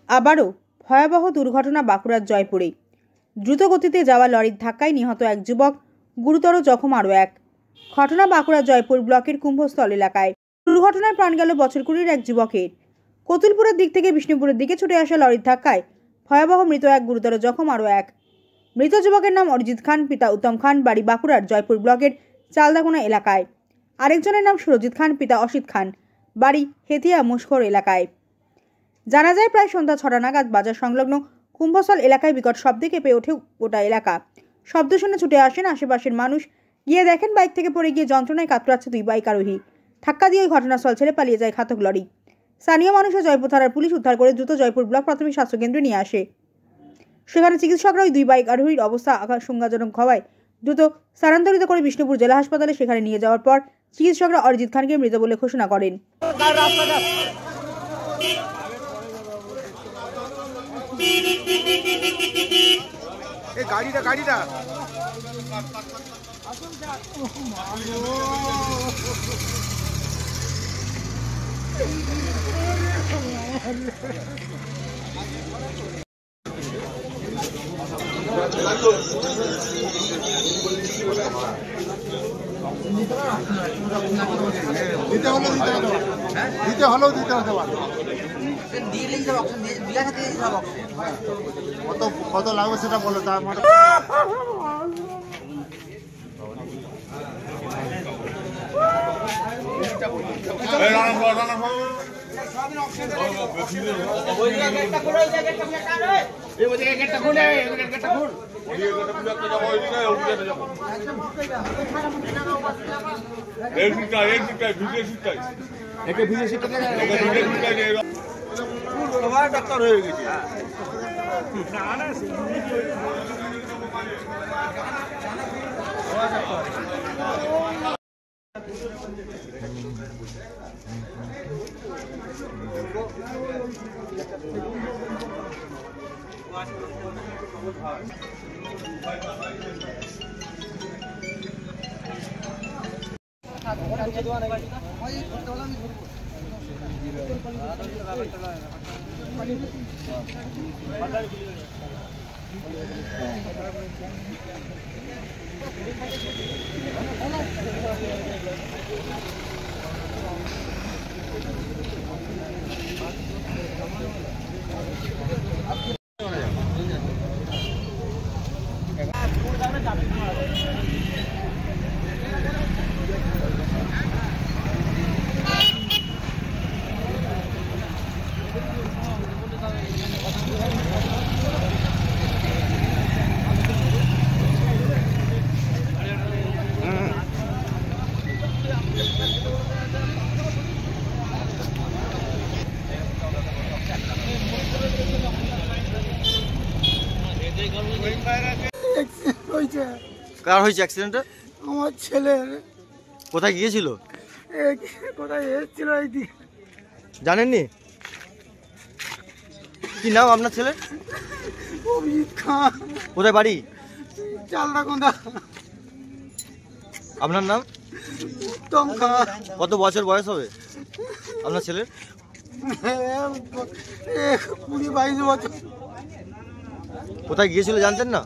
আবারও ভয়াবহ দুর্ঘটনা বাঁকুড়ার জয়পুরে। দ্রুত গতিতে যাওয়া লরির ধাক্কায় নিহত এক যুবক, গুরুতর জখম আরও এক। ঘটনা বাঁকুড়া জয়পুর ব্লকের কুম্ভস্থল এলাকায়। দুর্ঘটনায় প্রাণ গেল বছর 20-র এক যুবকের। কতুলপুরের দিক থেকে বিষ্ণুপুরের দিকে ছুটে আসা লরির ধাক্কায় ভয়াবহ মৃত এক, গুরুতর জখম আরও এক। মৃত যুবকের নাম অরিজিৎ খান, পিতা উত্তম খান, বাড়ি বাঁকুড়ার জয়পুর ব্লকের চালদাকোনা এলাকায়। আরেকজনের নাম সুরজিৎ খান, পিতা অসিত খান, বাড়ি হেতিয়া মুশখোর এলাকায়। জানা যায়, প্রায় সন্ধ্যা 6টা নাগাদ বাজার সংলগ্ন কুম্ভস্থল এলাকায় বিকট শব্দে কেঁপে ওঠে গোটা এলাকা। শব্দ শুনে ছুটে আসেন আশেপাশের মানুষ। গিয়ে দেখেন বাইক থেকে পড়ে গিয়ে যন্ত্রণায় কাতরাচ্ছে 2 বাইক আরোহী। ধাক্কা দিয়ে ওই ঘটনাস্থল ছেড়ে পালিয়ে যায় ঘাতক লরি। স্থানীয় মানুষ ও জয়পুর থানার পুলিশ উদ্ধার করে দ্রুত জয়পুর ব্লক প্রাথমিক স্বাস্থ্যকেন্দ্রে নিয়ে আসে। সেখানে চিকিৎসকরা ওই 2 বাইক আরোহীর অবস্থা আশঙ্কাজনক হওয়ায় দ্রুত স্থানান্তরিত করে বিষ্ণুপুর জেলা হাসপাতালে। সেখানে নিয়ে যাওয়ার পর চিকিৎসকরা অরিজিৎ খানকে মৃত বলে ঘোষণা করেন। গাড়িটা দিতে হলেও দিতে হতে পারে। কত লাগবে সেটা বলো। তার মানে ডাক্তার হয়ে গেছে। কার হয়েছে অ্যাক্সিডেন্টটা? আমার ছেলের। কোথায় গিয়েছিল? কোথায় এসেছিল এইদিকে জানেননি? কি নাম আপনার ছেলে? অরিজিৎ খান। কোথায় বাড়ি? চালদাকোনা। আপনার নাম? উত্তম খান। কত বছর বয়স হবে আপনার ছেলের? 20-22 বছর। কোথায় গিয়েছিল জানতেন না?